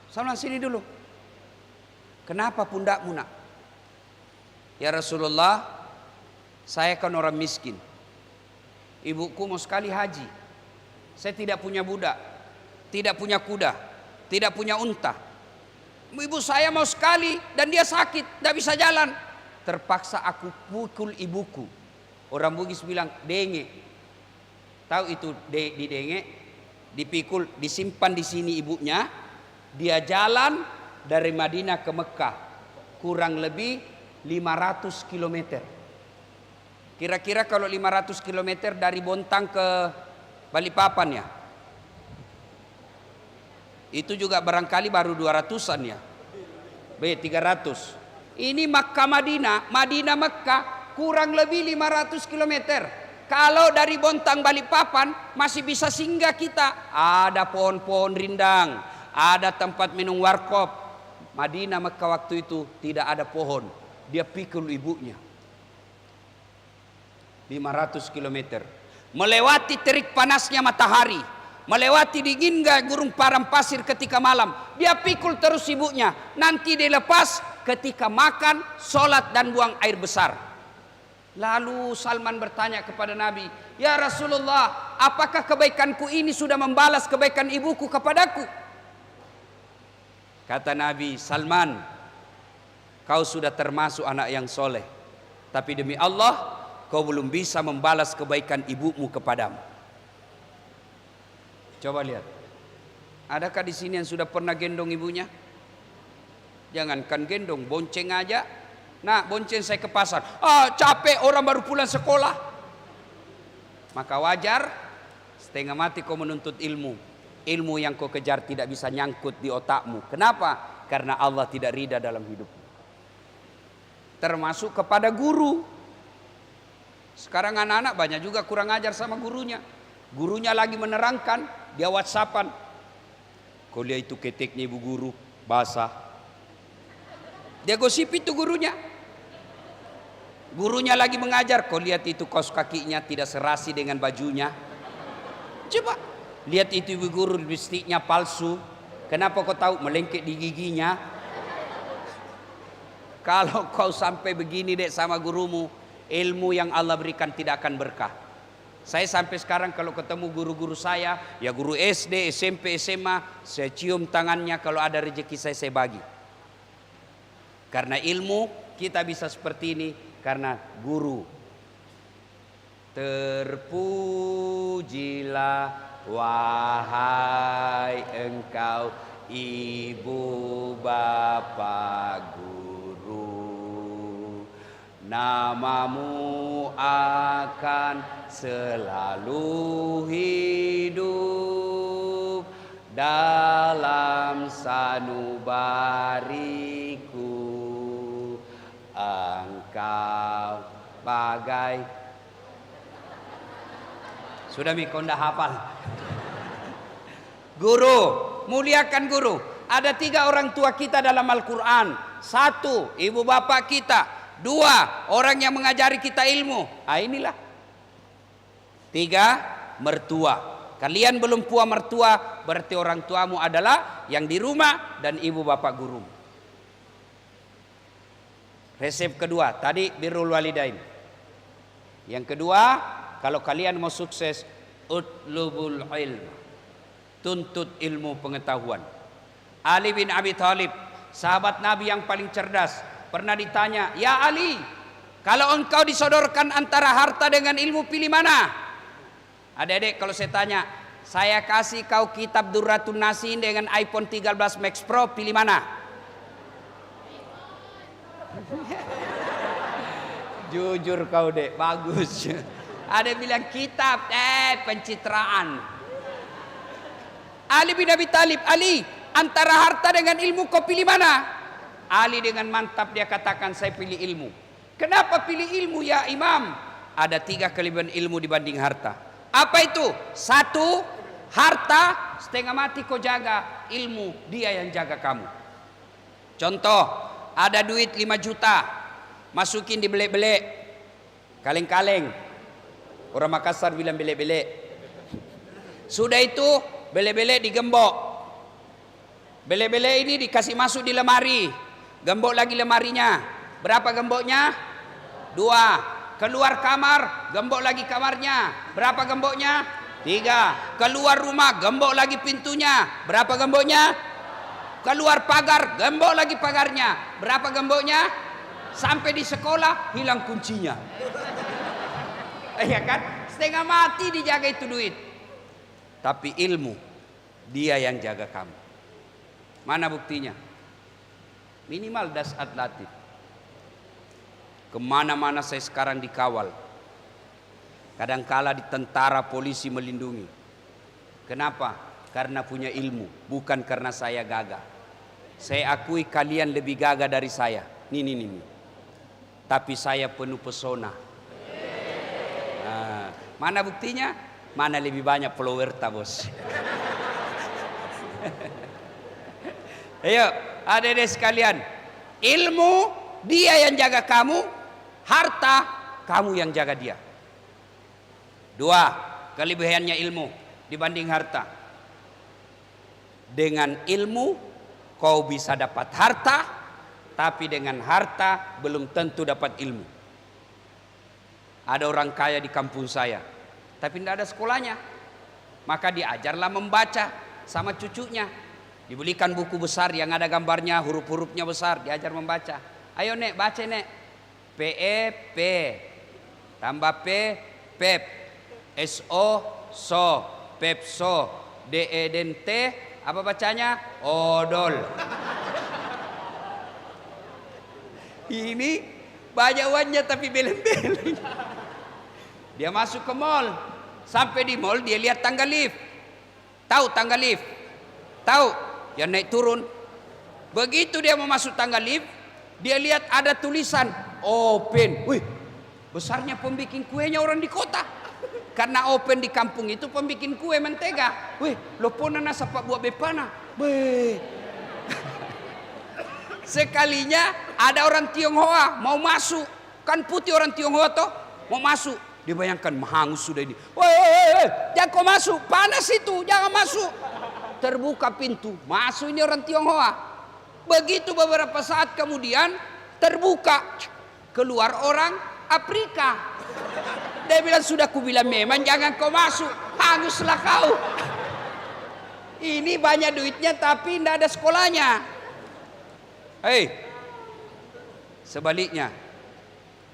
Salman, sini dulu. Kenapa pundakmu nak? Ya Rasulullah, saya kan orang miskin. Ibuku mau sekali haji. Saya tidak punya budak, tidak punya kuda, tidak punya unta. Ibu saya mau sekali dan dia sakit, tidak bisa jalan. Terpaksa aku pukul ibuku. Orang Bugis bilang denge. Tahu itu didenge, dipikul, disimpan di sini ibunya. Dia jalan dari Madinah ke Mekah, kurang lebih 500 km. Kira-kira kalau 500 km dari Bontang ke Balikpapan ya, itu juga barangkali baru 200-an ya. 300. Ini Makkah Madinah, Madinah Mekah kurang lebih 500 km. Kalau dari Bontang Balikpapan masih bisa singgah kita. Ada pohon-pohon rindang, ada tempat minum warkop. Madinah Mekah waktu itu tidak ada pohon. Dia pikul ibunya 500 km, melewati terik panasnya matahari, melewati dinginnya gurun padang pasir ketika malam. Dia pikul terus ibunya, nanti dilepas ketika makan, sholat dan buang air besar. Lalu Salman bertanya kepada Nabi, ya Rasulullah, apakah kebaikanku ini sudah membalas kebaikan ibuku kepadaku? Kata Nabi, Salman, kau sudah termasuk anak yang soleh, tapi demi Allah kau belum bisa membalas kebaikan ibumu kepadamu. Coba lihat, adakah di sini yang sudah pernah gendong ibunya? Jangankan gendong, bonceng aja. Nah, bonceng saya ke pasar. Capek, orang baru pulang sekolah. Maka wajar setengah mati kau menuntut ilmu. Ilmu yang kau kejar tidak bisa nyangkut di otakmu. Kenapa? Karena Allah tidak ridha dalam hidupmu. termasuk kepada guru. Sekarang anak-anak banyak juga kurang ajar sama gurunya. Gurunya lagi menerangkan, dia WhatsAppan. Kau lihat itu keteknya ibu guru, basah. Dia gosip itu gurunya. Gurunya lagi mengajar, kau lihat itu kaos kakinya tidak serasi dengan bajunya. Coba lihat itu ibu guru, lipstiknya palsu. Kenapa kau tahu? Melengket di giginya. Kalau kau sampai begini dek sama gurumu, ilmu yang Allah berikan tidak akan berkah. Saya sampai sekarang kalau ketemu guru-guru saya, ya guru SD, SMP, SMA, saya cium tangannya, kalau ada rezeki saya bagi. Karena ilmu kita bisa seperti ini karena guru. Terpujilah wahai engkau ibu bapak guru, namamu akan selalu hidup dalam sanubariku. Engkau bagai, sudah kau ndak hafal. Guru, muliakan guru. Ada 3 orang tua kita dalam Al-Quran. 1, ibu bapak kita. 2, orang yang mengajari kita ilmu. Inilah. 3, mertua. Kalian belum puas mertua, berarti orang tuamu adalah yang di rumah dan ibu bapak guru. Resep kedua, tadi birrul walidain. Yang kedua, kalau kalian mau sukses, utlubul ilm. Tuntut ilmu pengetahuan. Ali bin Abi Thalib, sahabat Nabi yang paling cerdas, pernah ditanya, "Ya Ali, kalau engkau disodorkan antara harta dengan ilmu, pilih mana?" Adik-adik, kalau saya tanya, saya kasih kau kitab Durratun Nasin dengan iPhone 13 Max Pro, pilih mana? Jujur kau dek, bagus. Ada bilang kitab, pencitraan. Ali bin Abi Thalib, Ali, antara harta dengan ilmu kau pilih mana? Ali dengan mantap dia katakan, saya pilih ilmu. Kenapa pilih ilmu ya Imam? Ada 3 kelebihan ilmu dibanding harta. Apa itu? 1, harta setengah mati kau jaga, ilmu dia yang jaga kamu. Contoh, ada duit 5 juta, masukin di belek-belek, kaleng-kaleng. Orang Makassar bilang belek-belek. Sudah itu belek-belek digembok. Belek-belek ini dikasih masuk di lemari, gembok lagi lemarinya. Berapa gemboknya? 2. Keluar kamar, gembok lagi kamarnya. Berapa gemboknya? 3. Keluar rumah, gembok lagi pintunya. Berapa gemboknya? Keluar pagar, gembok lagi pagarnya. Berapa gemboknya? Sampai di sekolah hilang kuncinya. Iya kan? Setengah mati dijaga itu duit. Tapi ilmu, dia yang jaga kamu. Mana buktinya? Minimal dasat latif. Kemana-mana saya sekarang dikawal. Kadangkala di tentara, polisi melindungi. Kenapa? Karena punya ilmu, bukan karena saya gagah. Saya akui kalian lebih gagah dari saya. Nih. Tapi saya penuh pesona. Nah, mana buktinya? Mana lebih banyak follower bos? Ayo, adik-adik sekalian. Ilmu, dia yang jaga kamu. Harta, kamu yang jaga dia. 2, kelebihannya ilmu dibanding harta. Dengan ilmu kau bisa dapat harta, tapi dengan harta belum tentu dapat ilmu. Ada orang kaya di kampung saya, tapi tidak ada sekolahnya. Maka diajarlah membaca sama cucunya. Dibelikan buku besar yang ada gambarnya, huruf-hurufnya besar, diajar membaca. Ayo nek, baca nek. PEP tambah P, PEP. SO, so, Pepso. DE dan T, apa bacanya? Odol. Ini banyak uangnya tapi beleng-beleng. Dia masuk ke mall. Sampai di mall dia lihat tangga lift. Tahu tangga lift? Tahu? Yang naik turun. Begitu dia mau masuk tangga lift, Dia lihat ada tulisan open. Wih, besarnya pembikin kuenya orang di kota. Karena open di kampung itu pembikin kue mentega. Wih, lopona nasa pak buat bepana. Wih. Sekalinya ada orang Tionghoa mau masuk. Kan putih orang Tionghoa toh. Mau masuk. Dia bayangkan hangus sudah ini. Woi, jangan kau masuk. Panas itu, jangan masuk. Terbuka pintu. Masuk ini orang Tionghoa. Begitu beberapa saat kemudian terbuka. Keluar orang Afrika. Dia bilang, sudah kubilang memang jangan kau masuk. Hanguslah kau. Ini banyak duitnya tapi tidak ada sekolahnya. Hei. Sebaliknya.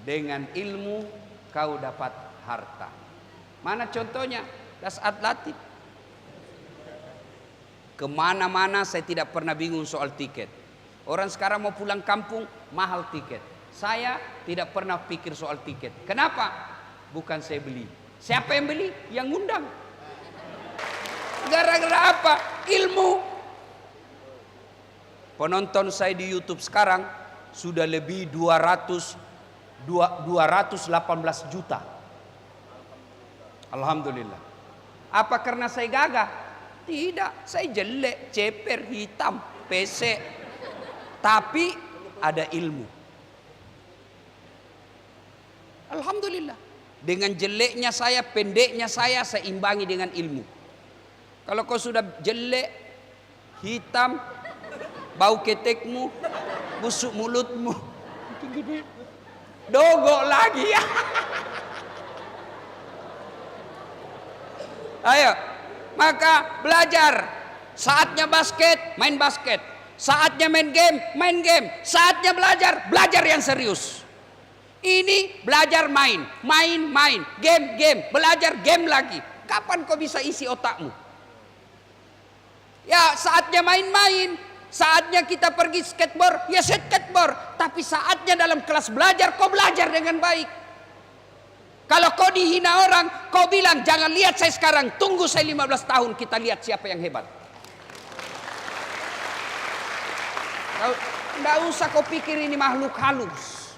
Dengan ilmu kau dapat harta. Mana contohnya? Das Atlantik. Kemana-mana saya tidak pernah bingung soal tiket. Orang sekarang mau pulang kampung, mahal tiket. Saya tidak pernah pikir soal tiket. Kenapa? Bukan saya beli. Siapa yang beli? Yang ngundang. Gara-gara apa? Ilmu. Penonton saya di YouTube sekarang sudah lebih 218 juta. Alhamdulillah. Apa karena saya gagah? Tidak, saya jelek, ceper, hitam, pesek. Tapi ada ilmu. Alhamdulillah. Dengan jeleknya saya, pendeknya saya imbangi dengan ilmu. Kalau kau sudah jelek, hitam, bau ketekmu, busuk mulutmu, dogok lagi ya. Ayo, maka belajar. Saatnya basket, main basket. Saatnya main game, main game. Saatnya belajar, belajar yang serius. Ini belajar main, main, game, belajar game lagi. Kapan kau bisa isi otakmu? Ya saatnya main-main. Saatnya kita pergi skateboard, ya skateboard. Tapi saatnya dalam kelas belajar, kau belajar dengan baik. Kalau kau dihina orang, kau bilang jangan lihat saya sekarang, tunggu saya 15 tahun kita lihat siapa yang hebat. Tidak usah kau pikir ini makhluk halus.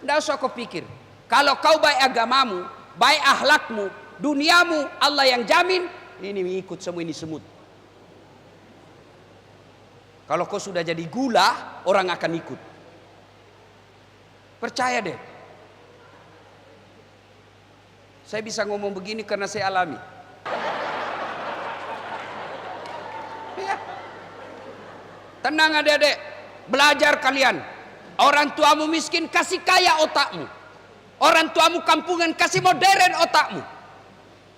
Tidak usah kau pikir. Kalau kau baik agamamu, baik akhlakmu, duniamu, Allah yang jamin. Ini mengikut semua ini semut. Kalau kau sudah jadi gula, orang akan ikut. Percaya deh. Saya bisa ngomong begini karena saya alami. Ya. Tenang adik-adik. Belajar kalian. Orang tuamu miskin, kasih kaya otakmu. Orang tuamu kampungan, kasih modern otakmu.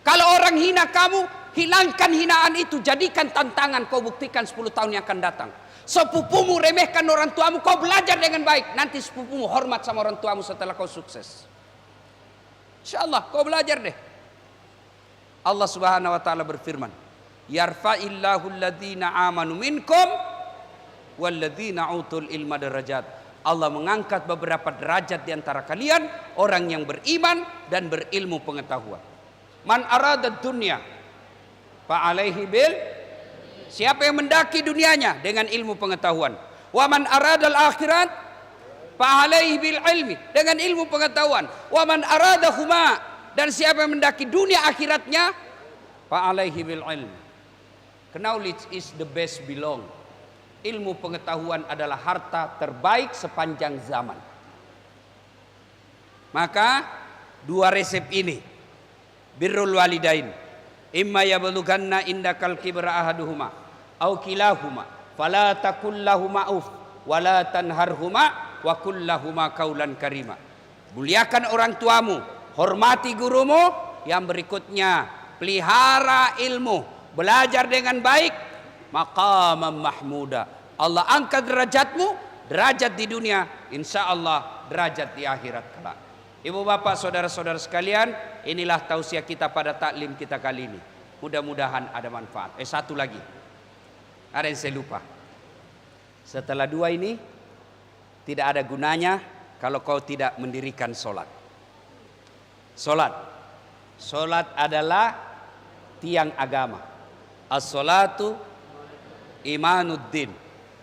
Kalau orang hina kamu, hilangkan hinaan itu. Jadikan tantangan, kau buktikan 10 tahun yang akan datang. Sepupumu remehkan orang tuamu, kau belajar dengan baik. Nanti sepupumu hormat sama orang tuamu setelah kau sukses. InsyaAllah kau belajar deh. Allah subhanahu wa ta'ala berfirman. Yarfa'illahu alladhina amanu minkum walladzina utul ilma darajat. Allah mengangkat beberapa derajat di antara kalian, orang yang beriman dan berilmu pengetahuan. Man arada dunya fa alaihi bil, siapa yang mendaki dunianya dengan ilmu pengetahuan. Wa man arada al akhirat fa alaihi bil ilmi, dengan ilmu pengetahuan. Wa man arada huma, dan siapa yang mendaki dunia akhiratnya fa alaihi bil ilmi. Knowledge is the best belong. Ilmu pengetahuan adalah harta terbaik sepanjang zaman. Maka dua resep ini, birrul walidain, imma yablughanna indakal kibra ahaduhuma au kilahuma fala taqul lahumā uff wala tanharhuma wa qul lahumā qaulan karima. Muliakan orang tuamu, hormati gurumu. Yang berikutnya, pelihara ilmu, belajar dengan baik. Maqamam mahmuda, Allah angkat derajatmu, derajat di dunia, insya Allah derajat di akhirat kelak. Ibu bapak saudara-saudara sekalian, inilah tausiah kita pada taklim kita kali ini. Mudah-mudahan ada manfaat. Satu lagi, ada yang saya lupa. Setelah dua ini, tidak ada gunanya kalau kau tidak mendirikan solat. Solat adalah tiang agama. As-salatu imanuddin.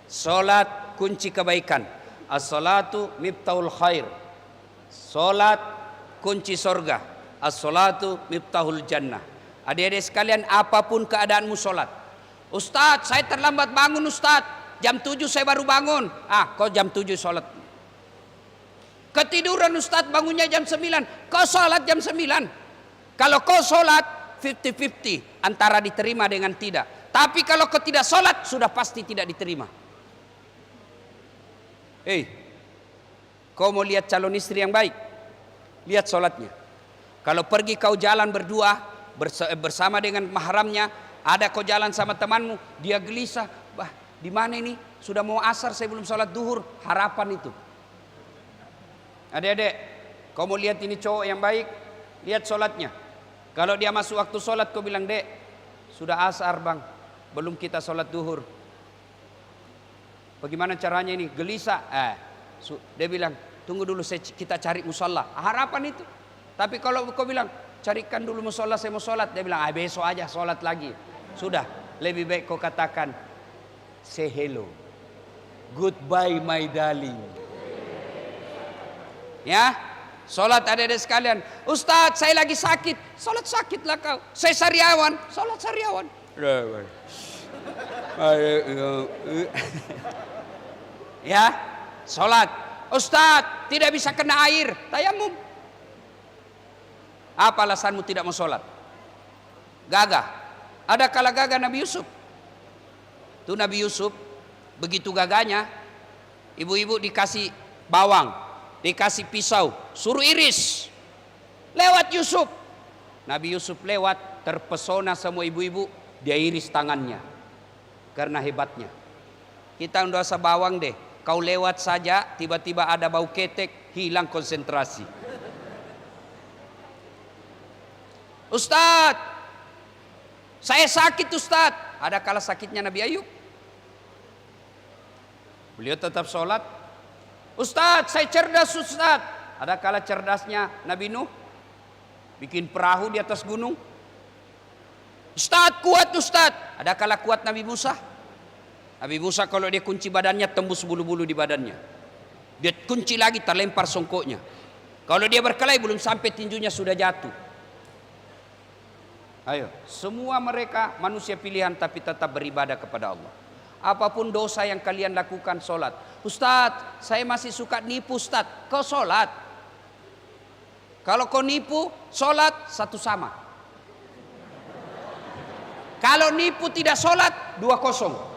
Solat kunci kebaikan. As-salatu miftahul khair. Salat kunci sorga. As-salatu miftahul jannah. Adik-adik sekalian, apapun keadaanmu salat. Ustadz, saya terlambat bangun Ustadz. Jam 7 saya baru bangun. Kau jam 7 salat. Ketiduran Ustadz, bangunnya jam 9. Kau salat jam 9. Kalau kau salat 50-50 antara diterima dengan tidak. Tapi kalau kau tidak salat, sudah pasti tidak diterima. Kau mau lihat calon istri yang baik? Lihat salatnya. Kalau pergi kau jalan berdua bersama dengan mahramnya, ada kau jalan sama temanmu, dia gelisah, di mana ini? Sudah mau asar, saya belum salat duhur. Harapan itu. Adik-adik, kau mau lihat ini cowok yang baik? Lihat salatnya. Kalau dia masuk waktu salat, kau bilang, "Dek, sudah asar bang, belum kita salat duhur. Bagaimana caranya ini?" Gelisah. Dia bilang, "Tunggu dulu, kita cari musalla." Harapan itu. Tapi kalau kau bilang, "Carikan dulu musalla, saya mau salat," dia bilang, "Besok aja salat lagi." Sudah, lebih baik kau katakan, "Say hello, goodbye my darling." Ya, salat adik-adik sekalian. "Ustadz, saya lagi sakit." Salat sakitlah kau. "Saya sariawan." Salat sariawan. Ya, salat. "Ustadz, tidak bisa kena air." Tayamum. Apa alasanmu tidak mau salat? Gagah. Ada kala gagah Nabi Yusuf. Itu Nabi Yusuf, begitu gagahnya, ibu-ibu dikasih bawang, dikasih pisau, suruh iris. Lewat Yusuf. Nabi Yusuf lewat, terpesona semua ibu-ibu, dia iris tangannya. Karena hebatnya. Kita tidak usah bawang deh. Kau lewat saja, tiba-tiba ada bau ketek, hilang konsentrasi. "Ustadz, saya sakit Ustadz." Ada kala sakitnya Nabi Ayub. Beliau tetap sholat. "Ustadz, saya cerdas Ustadz." Ada kala cerdasnya Nabi Nuh. Bikin perahu di atas gunung. "Ustadz, kuat Ustadz." Ada kala kuat Nabi Musa. Nabi Musa kalau dia kunci badannya, tembus bulu-bulu di badannya. Dia kunci lagi, terlempar songkoknya. Kalau dia berkelahi, belum sampai tinjunya sudah jatuh. Ayo, semua mereka manusia pilihan tapi tetap beribadah kepada Allah. Apapun dosa yang kalian lakukan, sholat. "Ustadz, saya masih suka nipu Ustadz." Kau sholat. Kalau kau nipu, sholat, satu sama. Kalau nipu tidak sholat, 2-0.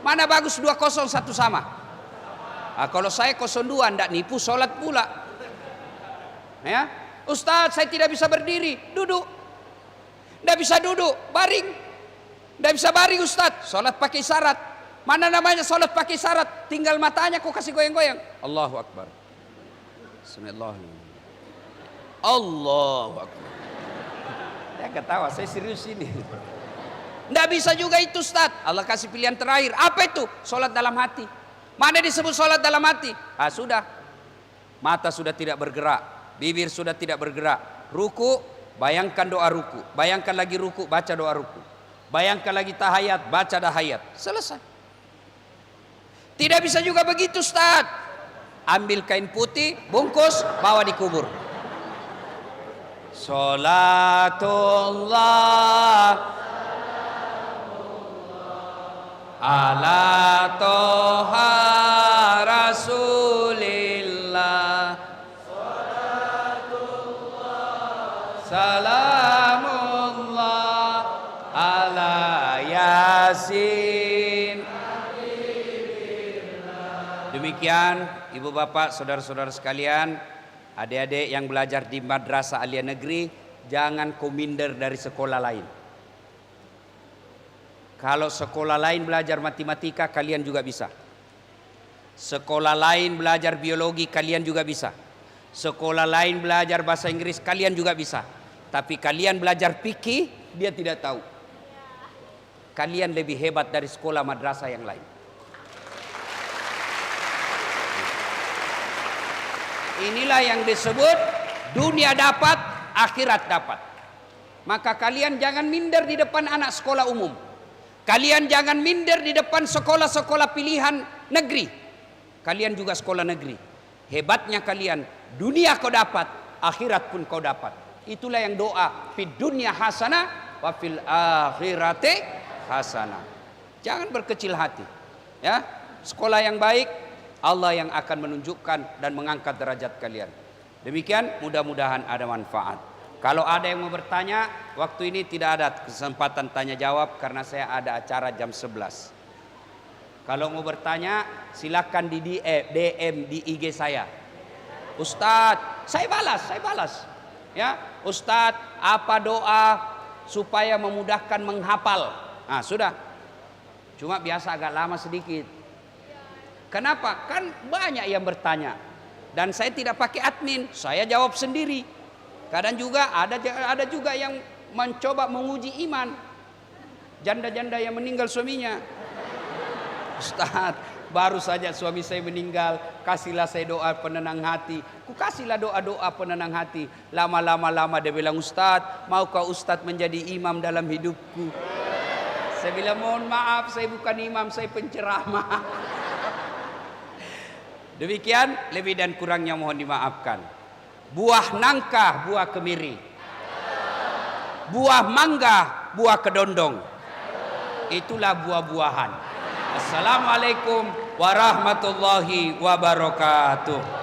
Mana bagus 2-0 satu sama? Kalau saya 0-2, tidak nipu, sholat pula. Ya, "Ustadz, saya tidak bisa berdiri." Duduk. Tidak bisa duduk, baring. Tidak bisa baring Ustadz, sholat pakai syarat. Mana namanya sholat pakai syarat? Tinggal matanya kau kasih goyang-goyang. Allahu Akbar. Bismillahirrahmanirrahim. Allahu Akbar. Dia ketawa, saya serius ini. Tidak bisa juga itu Ustadz. Allah kasih pilihan terakhir. Apa itu? Sholat dalam hati. Mana disebut sholat dalam hati? Sudah. Mata sudah tidak bergerak, bibir sudah tidak bergerak. Ruku, bayangkan doa ruku. Bayangkan lagi ruku, baca doa ruku. Bayangkan lagi tahayat, baca tahayat. Selesai. Tidak bisa juga begitu Ustaz. Ambil kain putih, bungkus, bawa dikubur. Salatullah ala toha rasulillah. Salamullah ala yasin. Demikian ibu bapak saudara-saudara sekalian, adik-adik yang belajar di madrasah Alia Negeri, jangan kominder dari sekolah lain. Kalau sekolah lain belajar matematika, kalian juga bisa. Sekolah lain belajar biologi, kalian juga bisa. Sekolah lain belajar bahasa Inggris, kalian juga bisa. Tapi kalian belajar fikih, dia tidak tahu. Kalian lebih hebat dari sekolah madrasah yang lain. Inilah yang disebut dunia dapat, akhirat dapat. Maka kalian jangan minder di depan anak sekolah umum. Kalian jangan minder di depan sekolah-sekolah pilihan negeri. kalian juga sekolah negeri. Hebatnya kalian, dunia kau dapat, akhirat pun kau dapat. Itulah yang doa, fid dunya hasanah wa fil akhirati hasanah. Jangan berkecil hati. Ya, sekolah yang baik, Allah yang akan menunjukkan dan mengangkat derajat kalian. Demikian, mudah-mudahan ada manfaat. Kalau ada yang mau bertanya, waktu ini tidak ada kesempatan tanya jawab karena saya ada acara jam 11. Kalau mau bertanya, silakan di DM di IG saya. Ustadz, saya balas. Ya, Ustadz, apa doa supaya memudahkan menghafal? Nah, sudah. Cuma biasa agak lama sedikit. Kenapa? Kan banyak yang bertanya. Dan saya tidak pakai admin, saya jawab sendiri. Kadang juga ada juga yang mencoba menguji iman. Janda-janda yang meninggal suaminya. Ustaz, baru saja suami saya meninggal, kasihlah saya doa penenang hati. Ku kasihlah doa-doa penenang hati. Lama dia bilang, Ustaz, maukah Ustaz menjadi imam dalam hidupku? Saya bilang, mohon maaf, saya bukan imam, saya penceramah. Demikian, lebih dan kurangnya mohon dimaafkan. Buah nangka, buah kemiri. Buah mangga, buah kedondong. Itulah buah-buahan. Assalamualaikum warahmatullahi wabarakatuh.